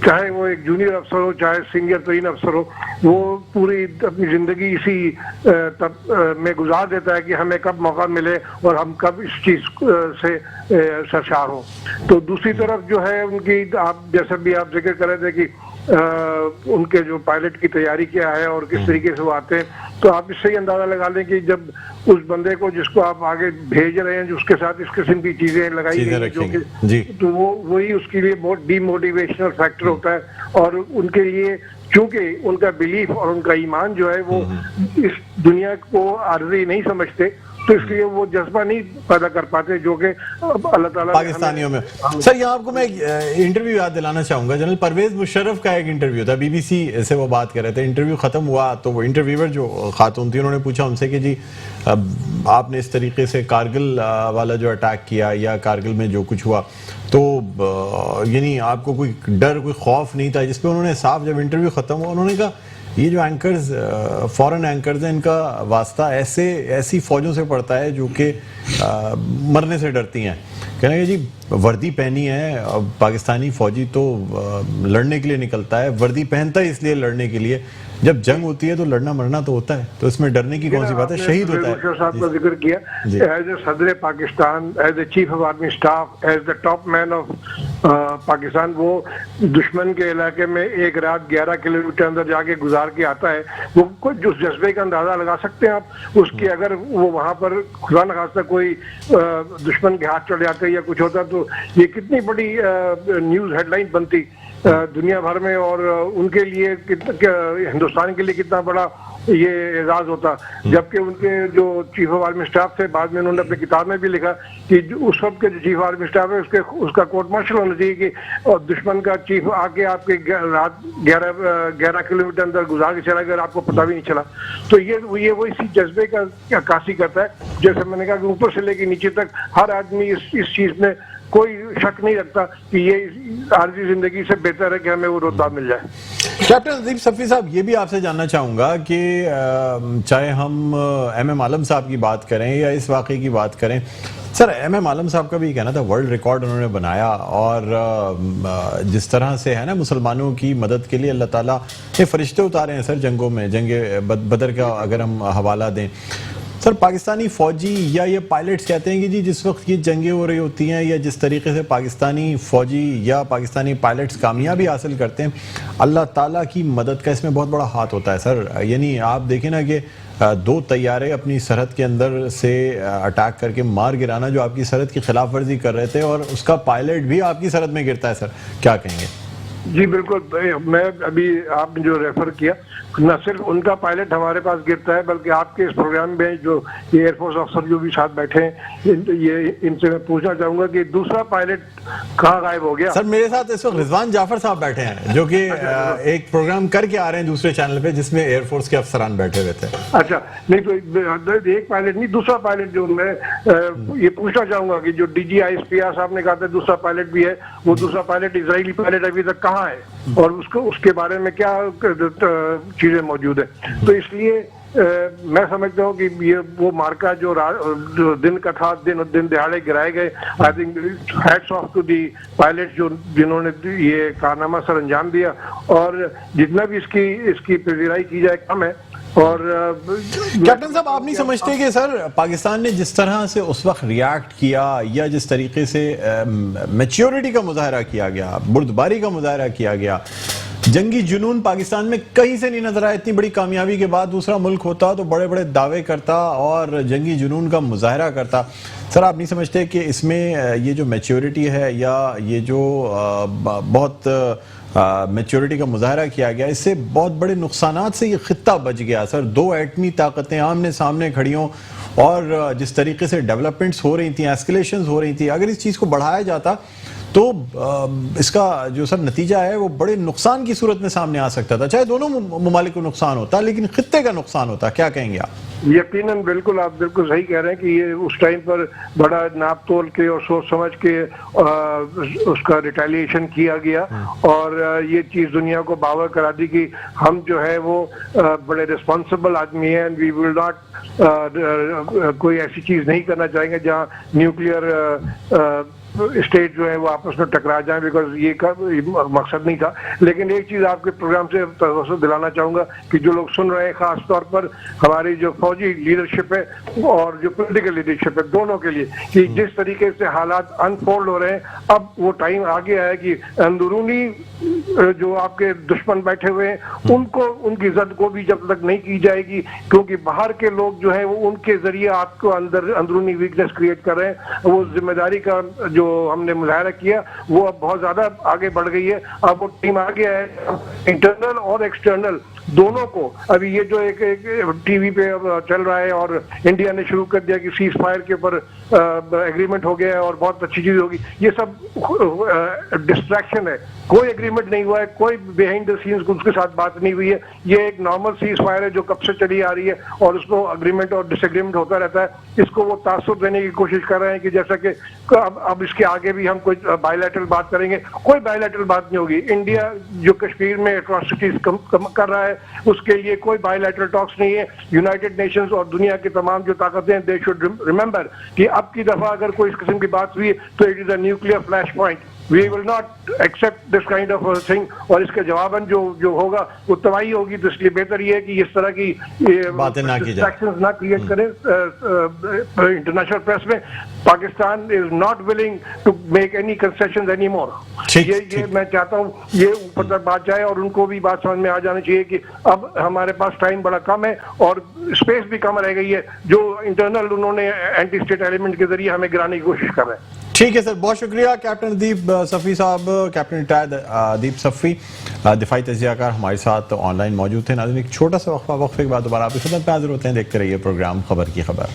چاہے وہ ایک جونیئر افسر ہو چاہے سینئر ترین افسر ہو, وہ پوری اپنی زندگی اسی میں گزار دیتا ہے کہ ہمیں کب موقع ملے اور ہم کب اس چیز سے سرشار ہوں. تو دوسری طرف جو ہے ان کی, آپ جیسا بھی آپ ذکر کر رہے تھے کہ ان کے جو پائلٹ کی تیاری کیا ہے اور کس طریقے سے وہ آتے ہیں, تو آپ اس سے ہی اندازہ لگا لیں کہ جب اس بندے کو جس کو آپ آگے بھیج رہے ہیں جو اس کے ساتھ اس قسم کی چیزیں لگائی گئی جو کہ تو وہی اس کے لیے بہت ڈی موٹیویشنل فیکٹر ہوتا ہے. اور ان کے لیے چونکہ ان کا بلیف اور ان کا ایمان جو ہے وہ اس دنیا کو عارضی نہیں سمجھتے, تو اس لیے وہ جذبہ نہیں پیدا کر پاتے جو کہ اللہ تعالیٰ پاکستانیوں میں. سر یہاں آپ کو میں انٹرویو یاد دلانا چاہوں گا, جنرل پرویز مشرف کا ایک انٹرویو تھا, بی بی سی سے وہ بات کر رہے تھے. انٹرویو ختم ہوا تو وہ انٹرویور جو خاتون تھی انہوں نے پوچھا ان سے کہ جی آپ نے اس طریقے سے کارگل والا جو اٹیک کیا یا کارگل میں جو کچھ ہوا تو یعنی آپ کو کوئی ڈر کوئی خوف نہیں تھا, جس پہ انہوں نے صاف جب انٹرویو ختم ہوا انہوں نے کہا یہ جو اینکرز فورن اینکرز ہیں ان کا واسطہ ایسی فوجوں سے پڑتا ہے جو کہ مرنے سے ڈرتی ہیں. کہنے کہ جی وردی پہنی ہے, پاکستانی فوجی تو لڑنے کے لیے نکلتا ہے, وردی پہنتا ہے اس لیے لڑنے کے لیے, جب جنگ ہوتی ہے تو لڑنا مرنا تو ہوتا ہے, تو اس میں ڈرنے کی کون سی بات ہے, شہید ہوتا ہے. صاحب کا ذکر کیا ایز اے صدر Pakistan, as a chief of army staff, as the top man of Pakistan, وہ دشمن کے علاقے میں ایک رات 11 کلومیٹر اندر جا کے گزار کے آتا ہے. وہ جو جذبے کا اندازہ لگا سکتے ہیں آپ اس کی, اگر وہ وہاں پر خدا نخواستہ کوئی دشمن کے ہاتھ چڑھ جاتے یا کچھ ہوتا تو یہ کتنی بڑی نیوز ہیڈ لائن بنتی دنیا بھر میں, اور ان کے لیے ہندوستان کے لیے کتنا بڑا یہ اعزاز ہوتا. جبکہ ان کے جو چیف آف آرمی اسٹاف تھے, بعد میں انہوں نے اپنی کتاب میں بھی لکھا کہ اس وقت کے جو چیف آف آرمی اسٹاف ہے اس کا کورٹ مارشل ہونا چاہیے کہ اور دشمن کا چیف آ کے آپ کے رات 11 کلومیٹر اندر گزار کے چلا گیا, آپ کو پتہ بھی نہیں چلا. تو یہ وہ اسی جذبے کا عکاسی کرتا ہے. جیسے میں نے کہا کہ اوپر سے لے کے نیچے تک ہر آدمی اس چیز میں کوئی شک نہیں رکھتا کہ یہ عارضی زندگی سے بہتر ہے کہ ہمیں وہ رتبہ مل جائے. کیپٹن ادیب صفی صاحب, یہ بھی آپ سے جاننا چاہوں گا کہ چاہے ہم ایم عالم صاحب کی بات کریں یا اس واقعے کی بات کریں, سر ایم عالم صاحب کا بھی کہنا تھا ورلڈ ریکارڈ انہوں نے بنایا, اور جس طرح سے ہے نا مسلمانوں کی مدد کے لیے اللہ تعالیٰ نے فرشتے اتارے ہیں سر جنگوں میں, جنگ بدر کا اگر ہم حوالہ دیں. سر پاکستانی فوجی یا یہ پائلٹس کہتے ہیں کہ جی جس وقت یہ جنگیں ہو رہی ہوتی ہیں یا جس طریقے سے پاکستانی فوجی یا پاکستانی پائلٹس کامیابی حاصل کرتے ہیں اللہ تعالیٰ کی مدد کا اس میں بہت بڑا ہاتھ ہوتا ہے سر. یعنی آپ دیکھیں نا کہ 2 طیارے اپنی سرحد کے اندر سے اٹیک کر کے مار گرانا جو آپ کی سرحد کی خلاف ورزی کر رہے تھے اور اس کا پائلٹ بھی آپ کی سرحد میں گرتا ہے سر, کیا کہیں گے؟ جی بالکل, میں ابھی آپ نے جو ریفر کیا نہ صرف ان کا پائلٹ ہمارے پاس گرتا ہے بلکہ آپ کے اس پروگرام میں جو یہ ایئر فورس افسر جو بھی ساتھ بیٹھے ہیں یہ ان سے میں پوچھنا چاہوں گا کہ دوسرا پائلٹ کہاں غائب ہو گیا؟ سر میرے ساتھ اس وقت رضوان جعفر صاحب بیٹھے ہیں جو کہ ایک پروگرام کر کے آ رہے ہیں دوسرے چینل پہ جس میں ایئر فورس کے افسران بیٹھے ہوئے تھے. اچھا نہیں تو ایک پائلٹ نہیں, دوسرا پائلٹ جو میں یہ پوچھنا چاہوں گا کہ جو D G I S P R صاحب نے کہا تھا دوسرا پائلٹ بھی ہے, وہ دوسرا پائلٹ اسرائیلی پائلٹ ابھی تک کہاں ہے اور اس کے بارے میں کیا چیزیں موجود ہیں؟ تو اس لیے میں سمجھتا ہوں کہ یہ وہ مارکا جو دن کا تھا دن دہاڑے گرائے گئے, I think hats off to the pilot جنہوں نے یہ کارنامہ سر انجام دیا, اور جتنا بھی اس کی پذیرائی کی جائے کم ہے. اور کیپٹن صاحب آپ نہیں سمجھتے کہ سر پاکستان نے جس طرح سے اس وقت ریاکٹ کیا یا جس طریقے سے میچیورٹی کا مظاہرہ کیا گیا, بردباری کا مظاہرہ کیا گیا, جنگی جنون پاکستان میں کہیں سے نہیں نظر آیا؟ اتنی بڑی کامیابی کے بعد دوسرا ملک ہوتا تو بڑے بڑے دعوے کرتا اور جنگی جنون کا مظاہرہ کرتا. سر آپ نہیں سمجھتے کہ اس میں یہ جو میچیورٹی ہے یا یہ جو بہت میچیورٹی کا مظاہرہ کیا گیا اس سے بہت بڑے نقصانات سے یہ خطہ بچ گیا سر؟ 2 ایٹمی طاقتیں آمنے سامنے کھڑی ہوں اور جس طریقے سے ڈیولپمنٹس ہو رہی تھیں, ایسکلیشنز ہو رہی تھیں, اگر اس چیز کو بڑھایا جاتا تو اس کا جو سر نتیجہ ہے وہ بڑے نقصان کی صورت میں سامنے آ سکتا تھا. چاہے دونوں ممالک کو نقصان ہوتا لیکن خطے کا نقصان ہوتا. کیا کہیں گے آپ؟ یقیناً بالکل, آپ بالکل صحیح کہہ رہے ہیں کہ یہ اس ٹائم پر بڑا ناپ تول کے اور سوچ سمجھ کے اس کا ریٹیلیشن کیا گیا اور یہ چیز دنیا کو باور کرا دی کہ ہم جو ہے وہ بڑے رسپانسبل آدمی ہیں, وی ول ناٹ کوئی ایسی چیز نہیں کرنا چاہیں گے جہاں نیوکلیئر اسٹیٹ جو ہے وہ آپس میں ٹکرا جائیں, بیکاز یہ مقصد نہیں تھا. لیکن ایک چیز آپ کے پروگرام سے توسط دلانا چاہوں گا کہ جو لوگ سن رہے ہیں خاص طور پر ہماری جو فوجی لیڈرشپ ہے اور جو پولیٹیکل لیڈرشپ ہے دونوں کے لیے, کہ جس طریقے سے حالات انفولڈ ہو رہے ہیں اب وہ ٹائم آگے آیا کہ اندرونی جو آپ کے دشمن بیٹھے ہوئے ہیں ان کی زد کو بھی جب تک نہیں کی جائے گی, کیونکہ باہر کے لوگ جو ہیں وہ ان کے ذریعے آپ کو اندرونی ویکنیس کریٹ کر رہے ہیں. وہ ذمہ داری کا جو ہم نے مظاہرہ کیا وہ اب بہت زیادہ آگے بڑھ گئی ہے. اب وہ ٹیم آگے ہے انٹرنل اور ایکسٹرنل دونوں کو. ابھی یہ جو ایک ٹی وی پہ چل رہا ہے اور انڈیا نے شروع کر دیا کہ سیز فائر کے اوپر ایگریمنٹ ہو گیا ہے اور بہت اچھی چیز ہوگی, یہ سب ڈسٹریکشن ہے. کوئی ایگریمنٹ نہیں ہوا ہے, کوئی بیہائنڈ دا سینز اس کے ساتھ بات نہیں ہوئی ہے. یہ ایک نارمل سیز فائر ہے جو کب سے چلی آ رہی ہے اور اس کو اگریمنٹ اور ڈس ایگریمنٹ ہوتا رہتا ہے. اس کو وہ تاثر دینے کی کوشش کر رہے ہیں کہ جیسا کہ اب اس کے آگے بھی ہم کوئی بائی لیٹرل بات کریں گے. کوئی بائی لیٹرل بات نہیں ہوگی. انڈیا جو کشمیر میں اٹراسٹیز کر رہا ہے اس کے لیے کوئی بائی لیٹرل ٹاکس نہیں ہے. یونائٹڈ نیشنز اور دنیا کی تمام جو طاقتیں دے شوڈ ریمبر کہ اب کی دفعہ اگر کوئی اس قسم کی بات ہوئی تو it is a nuclear flash point. We will not accept this kind of a thing. اور اس کے جواباً جو ہوگا وہ تباہی ہوگی. تو اس لیے بہتر یہ ہے کہ اس طرح کی باتیں نہ کی جائے, نہ کریٹ کریں انٹرنیشنل پریس میں. Pakistan is not willing to make any concessions any more. یہ میں چاہتا ہوں یہ اوپر تک بات جائے اور ان کو بھی بات سمجھ میں آ جانی چاہیے کہ اب ہمارے پاس ٹائم بڑا کم ہے اور اسپیس بھی کم رہ گئی ہے جو انٹرنل انہوں نے اینٹی اسٹیٹ ایلیمنٹ کے ذریعے ہمیں گرانے کی کوشش کر رہے ہیں. ٹھیک ہے سر, بہت شکریہ کیپٹن دیپ صفی صاحب. کیپٹن ریٹائرڈ دیپ صفی دفاعی تجزیہ کار ہمارے ساتھ آن لائن موجود تھے. ناظرین ایک چھوٹا سا وقفے کے بعد دوبارہ آپ کی خدمت میں حاضر ہوتے ہیں. دیکھتے رہیے پروگرام خبر کی خبر.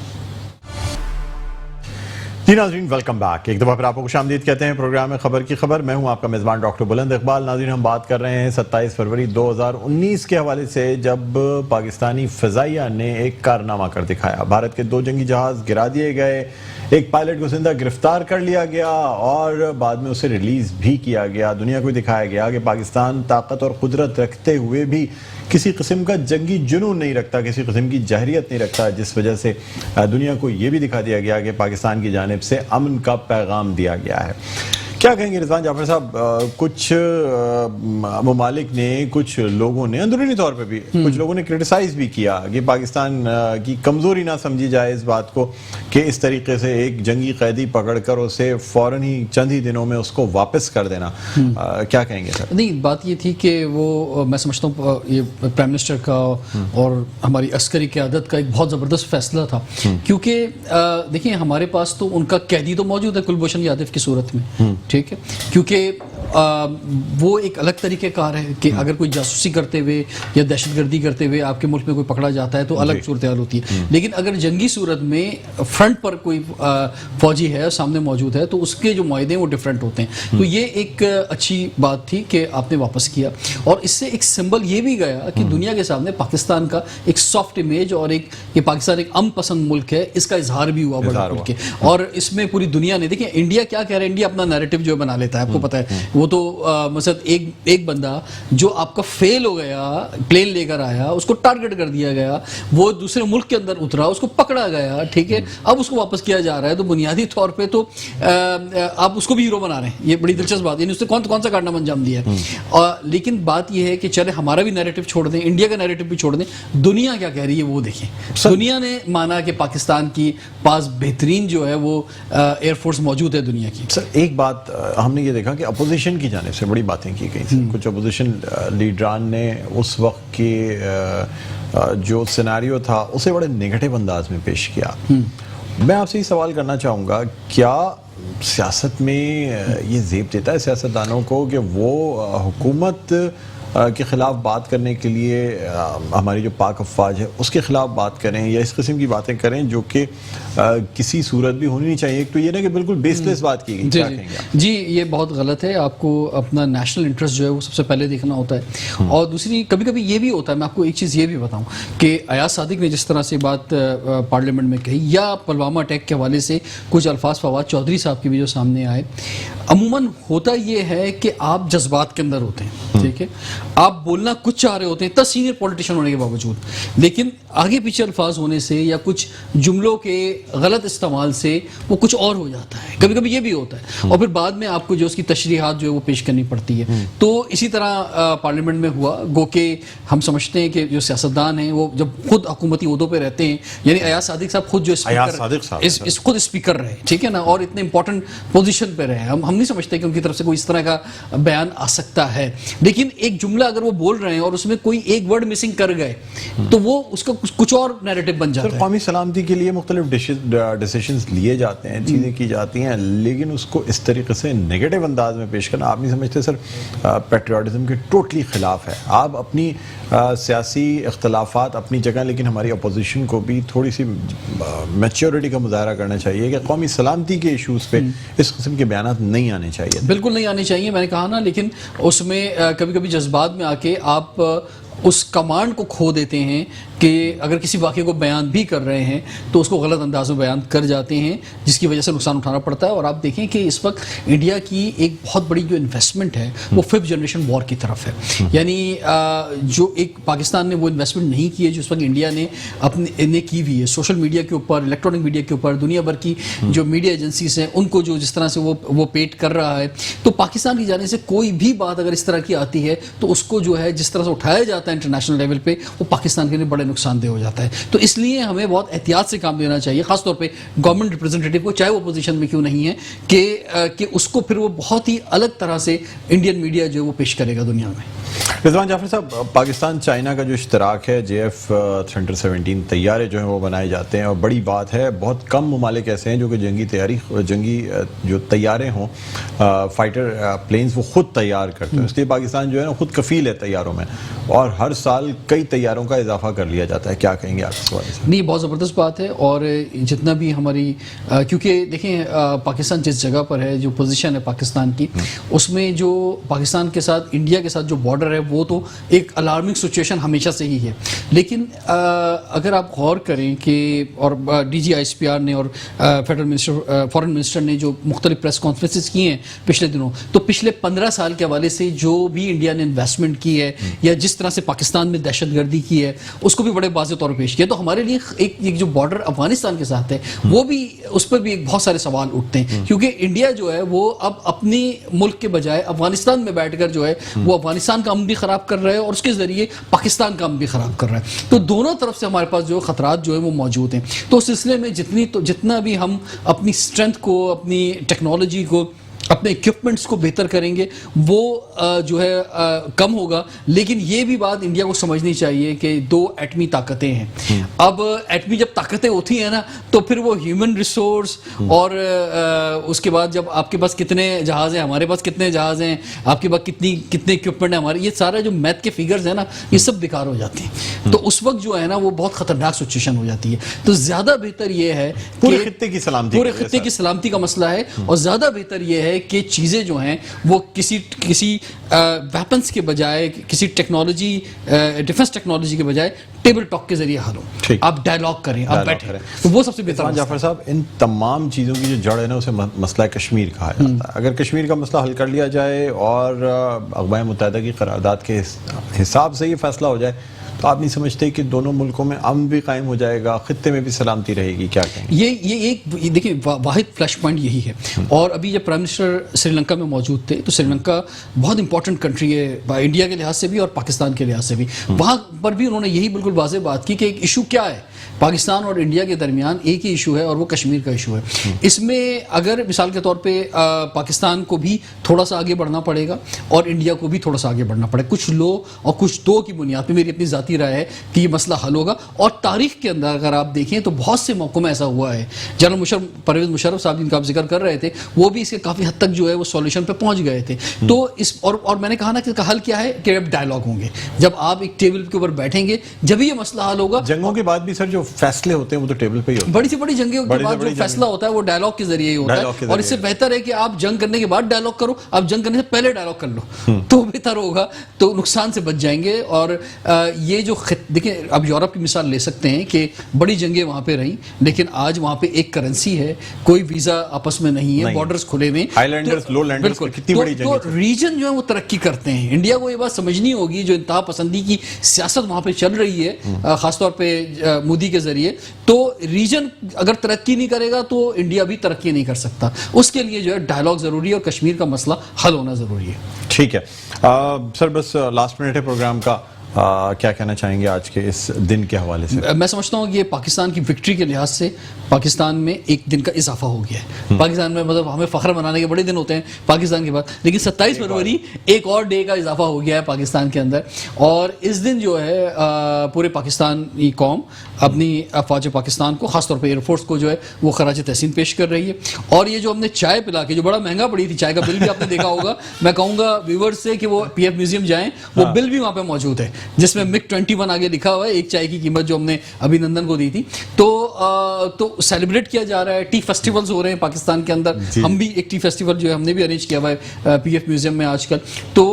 جی ناظرین ویلکم بیک. ایک دفعہ پھر آپ کو خوش آمدید کہتے ہیں پروگرام خبر کی خبر. میں ہوں آپ کا میزبان ڈاکٹر بلند اقبال. ناظرین ہم بات کر رہے ہیں 27 فروری 2019 کے حوالے سے جب پاکستانی فضائیہ نے ایک کارنامہ کر دکھایا. بھارت کے 2 جنگی جہاز گرا دیے گئے, ایک پائلٹ کو زندہ گرفتار کر لیا گیا اور بعد میں اسے ریلیز بھی کیا گیا. دنیا کو دکھایا گیا کہ پاکستان طاقت اور قدرت رکھتے ہوئے بھی کسی قسم کا جنگی جنون نہیں رکھتا, کسی قسم کی جہریت نہیں رکھتا, جس وجہ سے دنیا کو یہ بھی دکھا دیا گیا کہ پاکستان کی جانب سے امن کا پیغام دیا گیا ہے. کیا کہیں گے رضوان جعفر صاحب، کچھ ممالک نے، کچھ لوگوں نے اندرونی طور پہ بھی کچھ لوگوں نے کرٹیسائز بھی کیا کہ پاکستان کی کمزوری نہ سمجھی جائے اس بات کو کہ اس طریقے سے ایک جنگی قیدی پکڑ کر اسے فوراً ہی چند ہی دنوں میں اس کو واپس کر دینا. کیا کہیں گے سر؟ نہیں، بات یہ تھی کہ وہ میں سمجھتا ہوں یہ پرائم منسٹر کا اور ہماری عسکری قیادت کا ایک بہت زبردست فیصلہ تھا، کیونکہ دیکھیں ہمارے پاس تو ان کا قیدی تو موجود ہے کلبھوشن یادو کی صورت میں، ٹھیک ہے، کیونکہ وہ ایک الگ طریقہ کار ہے کہ اگر کوئی جاسوسی کرتے ہوئے یا دہشت گردی کرتے ہوئے آپ کے ملک میں کوئی پکڑا جاتا ہے تو الگ صورتحال ہوتی ہے، لیکن اگر جنگی صورت میں فرنٹ پر کوئی فوجی ہے سامنے موجود ہے تو اس کے جو معاہدے ہیں وہ ڈفرینٹ ہوتے ہیں. تو یہ ایک اچھی بات تھی کہ آپ نے واپس کیا، اور اس سے ایک سمبل یہ بھی گیا کہ دنیا کے سامنے پاکستان کا ایک سافٹ امیج اور ایک یہ پاکستان ایک امن پسند ملک ہے اس کا اظہار بھی ہوا بڑا کر کے. اور اس میں پوری دنیا نے دیکھیں انڈیا کیا کہہ رہا ہے، انڈیا اپنا نیریٹو جو بنا لیتا ہے، آپ کو پتا ہے وہ تو مثلا ایک بندہ جو آپ کا فیل ہو گیا پلین لے کر آیا اس کو ٹارگٹ کر دیا گیا، وہ دوسرے ملک کے اندر اترا اس کو پکڑا گیا، ٹھیک ہے، اب اس کو واپس کیا جا رہا ہے. تو بنیادی طور پہ تو آپ اس کو بھی ہیرو بنا رہے ہیں، یہ بڑی دلچسپ بات ہے، یعنی اس نے کون سا کارنامہ انجام دیا ہے. لیکن بات یہ ہے کہ چلے ہمارا بھی نیریٹو چھوڑ دیں، انڈیا کا نیریٹو بھی چھوڑ دیں، دنیا کیا کہہ رہی ہے وہ دیکھیں. دنیا نے مانا کہ پاکستان کی پاس بہترین جو ہے وہ ایئر فورس موجود ہے دنیا کی. سر ایک بات ہم نے یہ دیکھا کہ اپوزیشن کی جانب سے بڑی باتیں کی گئی، کچھ اپوزیشن لیڈران نے اس وقت کے جو سیناریو تھا اسے بڑے نیگیٹو انداز میں پیش کیا. میں آپ سے یہ سوال کرنا چاہوں گا، کیا سیاست میں یہ زیب دیتا ہے سیاستدانوں کو کہ وہ حکومت کے خلاف بات کرنے کے لیے ہماری جو پاک افواج ہے اس کے خلاف بات کریں یا اس قسم کی باتیں کریں جو کہ کسی صورت بھی ہونی نہیں چاہیے؟ ایک تو یہ نا کہ بالکل بیس لیس بات کی گئی. کیا کہیں گے آپ؟ جی یہ بہت غلط ہے، آپ کو اپنا نیشنل انٹرسٹ جو ہے وہ سب سے پہلے دیکھنا ہوتا ہے. اور دوسری کبھی کبھی یہ بھی ہوتا ہے، میں آپ کو ایک چیز یہ بھی بتاؤں کہ ایاز صادق نے جس طرح سے بات پارلیمنٹ میں کہی یا پلوامہ اٹیک کے حوالے سے کچھ الفاظ فواد چودھری صاحب کے بھی جو سامنے آئے، عموماً ہوتا یہ ہے کہ آپ جذبات کے اندر ہوتے ہیں، ٹھیک ہے، آپ بولنا کچھ چاہ رہے ہوتے ہیں اتنا سینئر پولیٹیشین ہونے کے باوجود، لیکن آگے پیچھے الفاظ ہونے سے یا کچھ جملوں کے غلط استعمال سے وہ کچھ اور ہو جاتا ہے. کبھی کبھی یہ بھی ہوتا ہے، اور پھر بعد میں آپ کو جو اس کی تشریحات جو ہے وہ پیش کرنی پڑتی ہے. تو اسی طرح پارلیمنٹ میں ہوا، گو کہ ہم سمجھتے ہیں کہ جو سیاستدان ہیں وہ جب خود حکومتی عہدوں پہ رہتے ہیں، یعنی ایاز صادق صاحب خود جو خود اسپیکر رہے، ٹھیک ہے نا، اور اتنے امپورٹنٹ پوزیشن پہ رہے، ہم نہیں سمجھتے کہ ان کی طرف سے کوئی اس طرح کا بیان آ سکتا ہے. لیکن ایک جملہ اگر وہ بول رہے ہیں اور اس میں کوئی ایک ورڈ مسنگ کر گئے تو وہ اس کا کچھ اور نیریٹو بن جاتا ہے. قومی سلامتی کے لیے مختلف ڈیسیشنز لیے جاتے ہیں، چیزیں کی جاتی ہیں، لیکن اس کو اس طریقے سے نیگیٹو انداز میں پیش کرنا آپ نہیں سمجھتے سر پیٹریوٹزم کے ٹوٹلی خلاف ہے؟ آپ اپنی سیاسی اختلافات اپنی جگہ، لیکن ہماری اپوزیشن کو بھی تھوڑی سی میچیورٹی کا مظاہرہ کرنا چاہیے کہ قومی سلامتی کے ایشوز پہ اس قسم کے بیانات نہیں آنے چاہیے. بالکل نہیں آنے چاہیے، میں نے کہا نا، لیکن اس میں کبھی کبھی جذبات میں آ کے آپ اس کمانڈ کو کھو دیتے ہیں کہ اگر کسی واقعے کو بیان بھی کر رہے ہیں تو اس کو غلط انداز میں بیان کر جاتے ہیں، جس کی وجہ سے نقصان اٹھانا پڑتا ہے. اور آپ دیکھیں کہ اس وقت انڈیا کی ایک بہت بڑی جو انویسٹمنٹ ہے وہ 5th جنریشن وار کی طرف ہے. یعنی جو ایک پاکستان نے وہ انویسٹمنٹ نہیں کی ہے جو اس وقت انڈیا نے کی ہوئی ہے سوشل میڈیا کے اوپر، الیکٹرانک میڈیا کے اوپر، دنیا بھر کی جو میڈیا ایجنسیز ہیں ان کو جو جس طرح سے وہ پیٹ کر رہا ہے. تو پاکستان کی جانب سے کوئی بھی بات اگر اس طرح کی آتی ہے تو اس کو جو ہے جس طرح سے اٹھایا جاتا ہے انٹرنیشنل لیول پہ، وہ پاکستان کے لیے بڑے نقصان دہ ہو جاتا ہے. تو اس لیے ہمیں بہت احتیاط سے کام لینا چاہیے، خاص طور پہ گورنمنٹ ریپرزینٹیٹیو کو، چاہے وہ اپوزیشن میں کیوں نہیں ہے، کہ اس کو پھر وہ بہت ہی الگ طرح سے انڈین میڈیا جو وہ پیش کرے گا دنیا میں. رضوان جعفر صاحب، پاکستان چائنا کا جو اشتراک ہے JF Thunder 17 طیارے جو ہیں وہ بنائے جاتے ہیں اور بڑی بات ہے، بہت کم ممالک ایسے ہیں جو کہ جنگی جو طیارے ہوں، فائٹر پلینز، وہ خود تیار کرتے ہیں. اس لیے پاکستان جو ہے نا خود کفیل ہے طیاروں میں، اور ہر سال کئی طیاروں کا اضافہ کر لیا جاتا ہے. کیا کہیں گے آپ اس حوالے سے؟ نہیں، بہت زبردست بات ہے. اور جتنا بھی ہماری کیونکہ دیکھیں پاکستان جس جگہ پر ہے، جو پوزیشن ہے پاکستان کی، اس میں جو پاکستان کے ساتھ انڈیا کے ساتھ جو بارڈر ہے وہ تو ایک الارمنگ سچویشن ہمیشہ سے ہی ہے. لیکن اگر آپ غور کریں کہ اور D G I S P R نے اور فیڈرل منسٹر فارن منسٹر نے جو مختلف پریس کانفرنسز کی ہیں پچھلے دنوں, تو پچھلے 15 سال کے حوالے سے جو بھی انڈیا نے انویسٹمنٹ کی ہے یا جس طرح سے پاکستان میں دہشت گردی کی ہے اس کو بھی بڑے واضح طور پر پیش کیا. تو ہمارے لیے ایک جو بارڈر افغانستان کے ساتھ ہے وہ بھی, اس پر بھی ایک بہت سارے سوال اٹھتے ہیں, کیونکہ انڈیا جو ہے وہ اب اپنی ملک کے بجائے افغانستان میں بیٹھ کر جو ہے وہ افغانستان کا امن بھی خراب کر رہا ہے اور اس کے ذریعے پاکستان کا امن بھی خراب کر رہا ہے. تو دونوں طرف سے ہمارے پاس جو خطرات جو ہیں وہ موجود ہیں. تو اس سلسلے میں جتنا بھی ہم اپنی اسٹرینتھ کو, اپنی ٹیکنالوجی کو, اپنے ایکوپمنٹس کو بہتر کریں گے وہ جو ہے کم ہوگا. لیکن یہ بھی بات انڈیا کو سمجھنی چاہیے کہ 2 ایٹمی طاقتیں ہیں. اب ایٹمی جب طاقتیں ہوتی ہیں نا تو پھر وہ ہیومن ریسورس اور اس کے بعد جب آپ کے پاس کتنے جہاز ہیں, ہمارے پاس کتنے جہاز ہیں, آپ کے پاس کتنے ایکوپمنٹ ہیں ہمارے, یہ سارا جو میتھ کے فگرز ہیں نا یہ سب بیکار ہو جاتے ہیں. تو اس وقت جو ہے نا وہ بہت خطرناک سچویشن ہو جاتی ہے. تو زیادہ بہتر یہ ہے پورے خطے کی سلامتی کا مسئلہ ہے, اور زیادہ بہتر یہ ہے کہ چیزیں جو ہیں وہ کسی ویپنز کے بجائے, کسی ٹیکنالوجی, ڈیفنس ٹیکنالوجی کے بجائے ٹیبل ٹاک کے ذریعے حل ہو. آپ ڈائیلاگ کریں, آپ بیٹھیں, تو وہ سب سے بہتر. جعفر صاحب, ان تمام چیزوں کی جو جڑ ہے نا اسے مسئلہ کشمیر کہا جاتا ہے. اگر کشمیر کا مسئلہ حل کر لیا جائے اور اقوام متحدہ کی قرارداد کے حساب سے یہ فیصلہ ہو جائے تو آپ نہیں سمجھتے کہ دونوں ملکوں میں امن بھی قائم ہو جائے گا, خطے میں بھی سلامتی رہے گی؟ کیا کہیں؟ یہ ایک دیکھیں واحد فلیش پوائنٹ یہی ہے. اور ابھی جب پرائم منسٹر سری لنکا میں موجود تھے تو سری لنکا بہت امپورٹنٹ کنٹری ہے انڈیا کے لحاظ سے بھی اور پاکستان کے لحاظ سے بھی. وہاں پر بھی انہوں نے یہی بالکل واضح بات کی کہ ایک ایشو کیا ہے پاکستان اور انڈیا کے درمیان, ایک ہی ایشو ہے اور وہ کشمیر کا ایشو ہے. اس میں اگر مثال کے طور پہ پاکستان کو بھی تھوڑا سا آگے بڑھنا پڑے گا اور انڈیا کو بھی تھوڑا سا آگے بڑھنا پڑے گا, کچھ لو اور کچھ دو کی بنیاد پہ میری اپنی ذاتی رائے ہے کہ یہ مسئلہ حل ہوگا. اور تاریخ کے اندر اگر آپ دیکھیں تو بہت سے موقعوں میں ایسا ہوا ہے. جنرل پرویز مشرف صاحب جن کا آپ ذکر کر رہے تھے وہ بھی اس کے کافی حد تک جو ہے وہ سولوشن پہ پہنچ گئے تھے. تو اس اور میں نے کہا نا کہ حل کیا ہے کہ اب ڈائیلاگ ہوں گے. جب آپ ایک ٹیبل کے اوپر بیٹھیں گے جب یہ مسئلہ حل ہوگا. جنگوں کے بعد بھی سر جو فیصلے ہوتے ہیں وہ تو ٹیبل پہ ہی ہوتے ہیں. بڑی سی بڑی جنگوں کے بعد جو فیصلہ ہوتا ہے وہ ڈائیلاگ کے ذریعے ہی ہوتا ہے. اور اس سے بہتر ہے کہ آپ جنگ کرنے کے بعد ڈائیلاگ کرو, آپ جنگ کرنے سے پہلے ڈائیلاگ کر لو تو بہتر ہوگا, تو نقصان سے بچ جائیں گے. اور یہ جو دیکھیں اب یورپ کی مثال لے سکتے ہیں کہ بڑی جنگیں وہاں پہ رہیں لیکن آج وہاں پہ ایک کرنسی ہے, کوئی ویزا آپس میں نہیں ہے, بارڈرز کھلے ہوئے ہیں. تو ریجن جو ہے وہ ترقی کرتے ہیں. انڈیا کو یہ بات سمجھنی ہوگی جو انتہا پسندی کی سیاست وہاں پہ چل رہی ہے خاص طور پہ مودی کے ذریعے, تو ریجن اگر ترقی نہیں کرے گا تو انڈیا بھی ترقی نہیں کر سکتا. اس کے لیے جو ہے ڈائیلاگ ضروری ہے اور کشمیر کا مسئلہ حل ہونا ضروری ہے. ٹھیک ہے سر, بس لاسٹ منٹ ہے پروگرام کا, کیا کہنا چاہیں گے آج کے اس دن کے حوالے سے؟ میں سمجھتا ہوں کہ یہ پاکستان کی وکٹری کے لحاظ سے پاکستان میں ایک دن کا اضافہ ہو گیا ہے. پاکستان میں مطلب ہمیں فخر منانے کے بڑے دن ہوتے ہیں پاکستان کے بعد, لیکن 27 فروری ایک اور ڈے کا اضافہ ہو گیا ہے پاکستان کے اندر. اور اس دن جو ہے پورے پاکستانی قوم اپنی افواج پاکستان کو خاص طور پہ ایئر فورس کو جو ہے وہ خراج تحسین پیش کر رہی ہے. اور یہ جو ہم نے چائے پلا کے جو بڑا مہنگا پڑی تھی, چائے کا بل بھی آپ نے دیکھا ہوگا, میں کہوں گا ویورز سے کہ وہ پی ایف میوزیم جائیں, وہ بل بھی وہاں پہ موجود ہے جس میں مک 21 آگے لکھا ہوا ہے, ایک چائے کی قیمت جو ہم نے ابھی نندن کو دی تھی. تو سیلیبریٹ کیا جا رہا ہے, ٹی فیسٹیولز ہو رہے ہیں پاکستان کے اندر. ہم بھی ایک ٹی فیسٹیول جو ہے ہم نے بھی ارینج کیا ہوا ہے پی ایف میوزیم میں آج کل, تو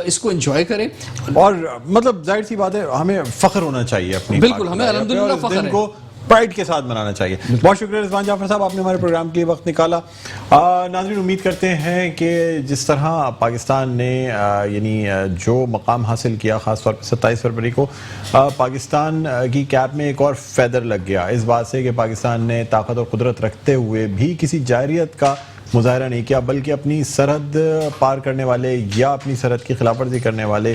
اس کو انجوائے کریں. اور مطلب ظاہر سی بات ہے ہمیں فخر ہونا چاہیے اپنی, بالکل ہمیں الحمدللہ فخر ہے, کو پرائڈ کے ساتھ منانا چاہیے. بہت شکریہ رضوان جعفر صاحب, آپ نے ہمارے پروگرام کے لیے وقت نکالا. ناظرین, امید کرتے ہیں کہ جس طرح پاکستان نے یعنی جو مقام حاصل کیا خاص طور پہ 27 فروری کو پاکستان کی کیپ میں ایک اور فیدر لگ گیا اس بات سے کہ پاکستان نے طاقت اور قدرت رکھتے ہوئے بھی کسی جارحیت کا مظاہرہ نہیں کیا, بلکہ اپنی سرحد پار کرنے والے یا اپنی سرحد کی خلاف ورزی کرنے والے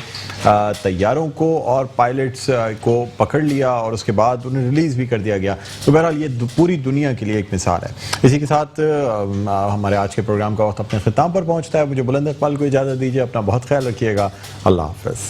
طیاروں کو اور پائلٹس کو پکڑ لیا اور اس کے بعد انہیں ریلیز بھی کر دیا گیا. تو بہرحال یہ پوری دنیا کے لیے ایک مثال ہے. اسی کے ساتھ ہمارے آج کے پروگرام کا وقت اپنے اختتام پر پہنچتا ہے. مجھے بلند اقبال کو اجازت دیجیے, اپنا بہت خیال رکھیے گا. اللہ حافظ.